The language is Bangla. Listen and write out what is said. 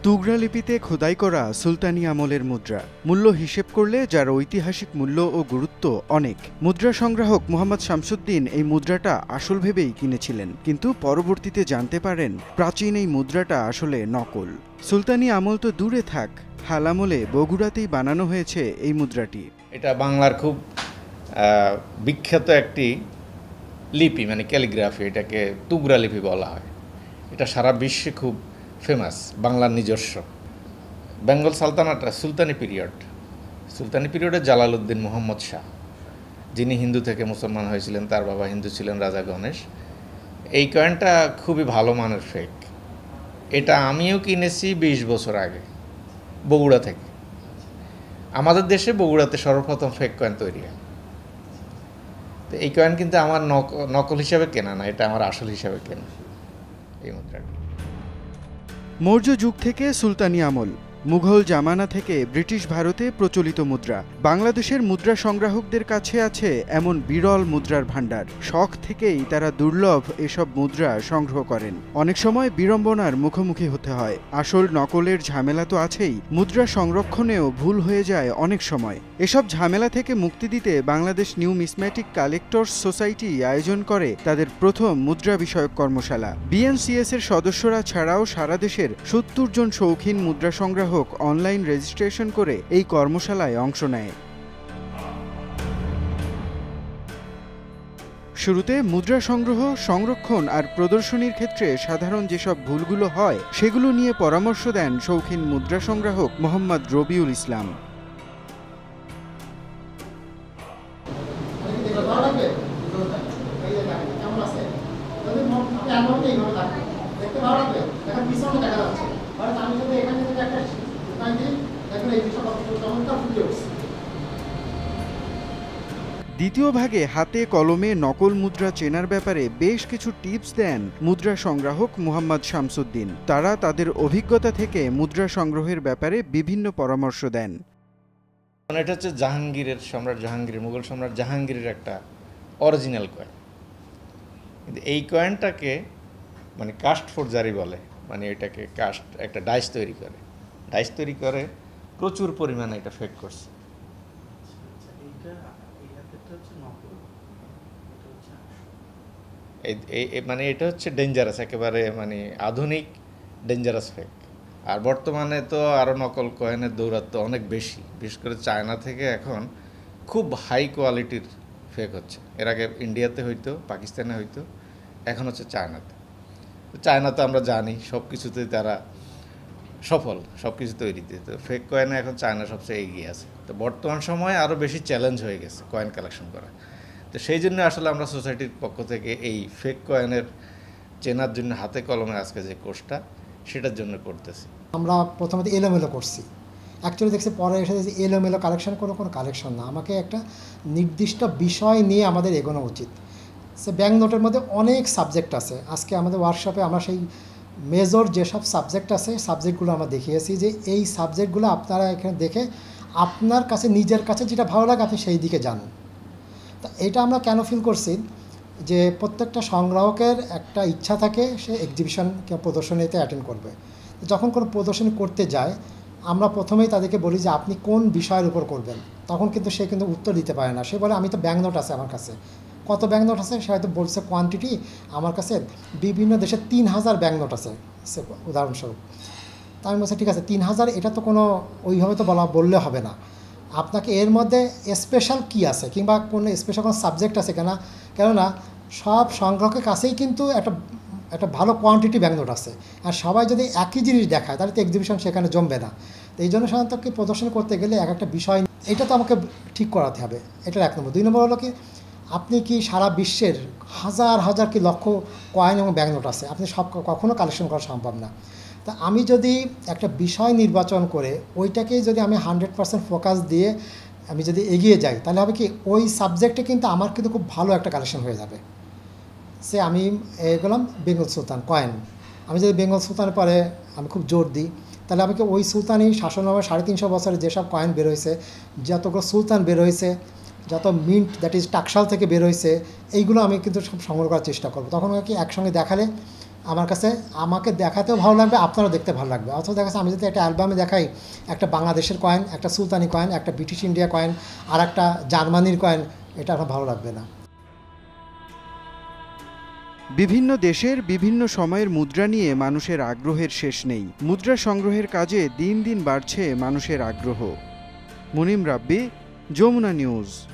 তুগরা লিপিতে খোদাই করা সুলতানি আমলের মুদ্রা। মূল্য হিসেব করলে যার ঐতিহাসিক মূল্য ও গুরুত্ব অনেক। মুদ্রা সংগ্রাহক মোহাম্মদ শামসুদ্দিন এই মুদ্রাটা আসল ভেবেই কিনেছিলেন, কিন্তু পরবর্তীতে জানতে পারেন প্রাচীন এই মুদ্রাটা আসলে নকল। সুলতানি আমল তো দূরে থাক, হাল আমলে বগুড়াতেই বানানো হয়েছে এই মুদ্রাটি। এটা বাংলার খুব বিখ্যাত একটি লিপি, মানে ক্যালিগ্রাফি। এটাকে তুগরা লিপি বলা হয়। এটা সারা বিশ্বে খুব ফেমাস, বাংলার নিজস্ব। বেঙ্গল সালতানাতটা সুলতানি পিরিয়ডে জালালউদ্দিন মোহাম্মদ শাহ, যিনি হিন্দু থেকে মুসলমান হয়েছিলেন, তার বাবা হিন্দু ছিলেন রাজা গণেশ। এই কয়েনটা খুবই ভালো মানের ফেক। এটা আমিও কিনেছি 20 বছর আগে বগুড়া থেকে। আমাদের দেশে বগুড়াতে সর্বপ্রথম ফেক কয়েন তৈরি হয়। তো এই কয়েন কিন্তু আমার নকল হিসাবে কেনা না, এটা আমার আসল হিসাবে কেনা এই মুদ্রাটি। মৌর্য যুগ থেকে সুলতানি আমল, মুঘল জামানা থেকে ব্রিটিশ ভারতে প্রচলিত মুদ্রা। বাংলাদেশের মুদ্রা সংগ্রাহকদের কাছে আছে এমন বিরল মুদ্রার ভাণ্ডার। শখ থেকেই তারা দুর্লভ এসব মুদ্রা সংগ্রহ করেন। অনেক সময় বিড়ম্বনার মুখোমুখি হতে হয়। আসল নকলের ঝামেলা তো আছেই, মুদ্রা সংরক্ষণেও ভুল হয়ে যায় অনেক সময়। এসব ঝামেলা থেকে মুক্তি দিতে বাংলাদেশ নিউমিসম্যাটিক কালেক্টরস সোসাইটি আয়োজন করে তাদের প্রথম মুদ্রা বিষয়ক কর্মশালা। বিএনসিএস এর সদস্যরা ছাড়াও সারা দেশের 70 জন শৌখিন মুদ্রা সংগ্রাহক অনলাইন রেজিস্ট্রেশন করে এই কর্মশালায় অংশ নেয়। শুরুতে মুদ্রা সংগ্রহ, সংরক্ষণ আর প্রদর্শনীর ক্ষেত্রে সাধারণ যেসব ভুলগুলো হয় সেগুলো নিয়ে পরামর্শ দেন শৌখিন মুদ্রা সংগ্রাহক মোহাম্মদ রবিউল ইসলাম। দ্বিতীয় ভাগে হাতে কলমে নকল মুদ্রা চেনার ব্যাপারে বেশ কিছু টিপস দেন মুদ্রা সংগ্রাহক মোহাম্মদ শামসুদ্দিন। তারা তাদের অভিজ্ঞতা থেকে মুদ্রা সংগ্রহের ব্যাপারে বিভিন্ন পরামর্শ দেন। এটা হচ্ছে মুঘল সম্রাট জাহাঙ্গীরের একটা অরিজিনাল কয়েন। কিন্তু এই কয়েনটাকে মানে কাস্ট ফোরজারি বলে, মানে এটাকে কাস্ট একটা ডাইস তৈরি করে প্রচুর পরিমাণে এটা ফেক করছে। মানে এটা হচ্ছে ডেঞ্জারাস, একেবারে মানে আধুনিক ডেঞ্জারাস ফেক। আর বর্তমানে তো আরও নকল কয়েনের দৌরাত্ম্য অনেক বেশি, বিশেষ করে চায়না থেকে এখন খুব হাই কোয়ালিটির ফেক হচ্ছে। এর আগে ইন্ডিয়াতে হইতো, পাকিস্তানে হইতো, এখন হচ্ছে চায়নাতে। চায়না তো আমরা জানি সব কিছুতেই তারা সফল, সব কিছু তৈরিতে। তো ফেক কয়েনে এখন চায়না সবচেয়ে এগিয়ে আছে। তো বর্তমান সময়ে আরও বেশি চ্যালেঞ্জ হয়ে গেছে কয়েন কালেকশন করা। তো সেই জন্য আসলে আমরা সোসাইটির পক্ষ থেকে এই ফেক কয়েনের চেনার জন্য হাতে কলমে আজকে যে কোর্সটা, সেটার জন্য করতেছি। আমরা প্রথমত এলোমেলো করছি, অ্যাকচুয়ালি দেখছি পরে এসে যে এলোমেলো কালেকশন কোনো কালেকশন না, আমাকে একটা নির্দিষ্ট বিষয় নিয়ে আমাদের এগোনো উচিত। সে ব্যাংক নোটের মধ্যে অনেক সাবজেক্ট আছে। আজকে আমাদের ওয়ার্কশপে আমরা সেই মেজর যেসব সাবজেক্ট আছে সাবজেক্টগুলো আমরা দেখিয়েছি যে এই সাবজেক্টগুলো আপনারা এখানে দেখে আপনার কাছে নিজের কাছে যেটা ভালো লাগে আপনি সেই দিকে যান। তা এটা আমরা কেন ফিল করছি যে প্রত্যেকটা সংগ্রাহকের একটা ইচ্ছা থাকে সে এক্সিবিশন কিংবা প্রদর্শনীতে অ্যাটেন্ড করবে। যখন কোনো প্রদর্শনী করতে যায় আমরা প্রথমেই তাদেরকে বলি যে আপনি কোন বিষয়ের উপর করবেন। তখন কিন্তু সে কিন্তু উত্তর দিতে পারে না। সে বলে আমি তো ব্যাংক নোট আছে আমার কাছে। কত ব্যাংক নোট আছে? সে হয়তো বলছে কোয়ান্টিটি আমার কাছে বিভিন্ন দেশে 3000 ব্যাংক নোট আছে সে উদাহরণস্বরূপ। তা আমি বলছি ঠিক আছে 3000, এটা তো কোনো ওইভাবে তো বললে হবে না। আপনাকে এর মধ্যে স্পেশাল কী আছে কিংবা কোনো স্পেশাল কোনো সাবজেক্ট আছে কেননা সব সংগ্রাহকের কাছেই কিন্তু একটা ভালো কোয়ান্টিটি ব্যাংক নোট আছে। আর সবাই যদি একই জিনিস দেখায় তাহলে তো এক্সিবিশন সেখানে জমবে না। তো এই জন্য সাধারণত কি প্রদর্শন করতে গেলে একটা বিষয় এটা তো আমাকে ঠিক করাতে হবে। এটার 1 নম্বর। 2 নম্বর হলো কি আপনি কি সারা বিশ্বের হাজার কি লক্ষ কয়েন এবং ব্যাংক নোট আছে, আপনি সব কখনও কালেকশন করা সম্ভব না। তা আমি যদি একটা বিষয় নির্বাচন করে ওইটাকেই যদি আমি 100% ফোকাস দিয়ে আমি যদি এগিয়ে যাই তাহলে হবে কি ওই সাবজেক্টে কিন্তু আমার কিন্তু খুব ভালো একটা কালেকশন হয়ে যাবে। সে আমি এগোলাম বেঙ্গল সুলতান কয়েন। আমি যদি বেঙ্গল সুলতানের পরে আমি খুব জোর দিই তাহলে আমাকে ওই সুলতানি শাসনামলের 350 বছরে যেসব কয়েন বের হয়েছে, যতগুলো সুলতান বের হয়েছে, যত মিন্ট দ্যাট ইজ টাকশাল থেকে বের হয়েছে, এইগুলো আমি কিন্তু সব সংগ্রহ করার চেষ্টা করব। তখন কি একসঙ্গে দেখালে আমার কাছে আমাকে দেখাতেও ভালো লাগবে, আপনারও দেখতে ভালো লাগবে। অথবা দেখা যাচ্ছে আমি যদি একটা অ্যালবামে দেখাই একটা বাংলাদেশের কয়েন, একটা সুলতানি কয়েন, একটা ব্রিটিশ ইন্ডিয়া কয়েন, আর একটা জার্মানির কয়েন, এটা আমার ভালো লাগবে না। বিভিন্ন দেশের বিভিন্ন সময়ের মুদ্রা নিয়ে মানুষের আগ্রহের শেষ নেই। মুদ্রা সংগ্রহের কাজে দিন দিন বাড়ছে মানুষের আগ্রহ। মুনিম রাব্বি, যমুনা নিউজ।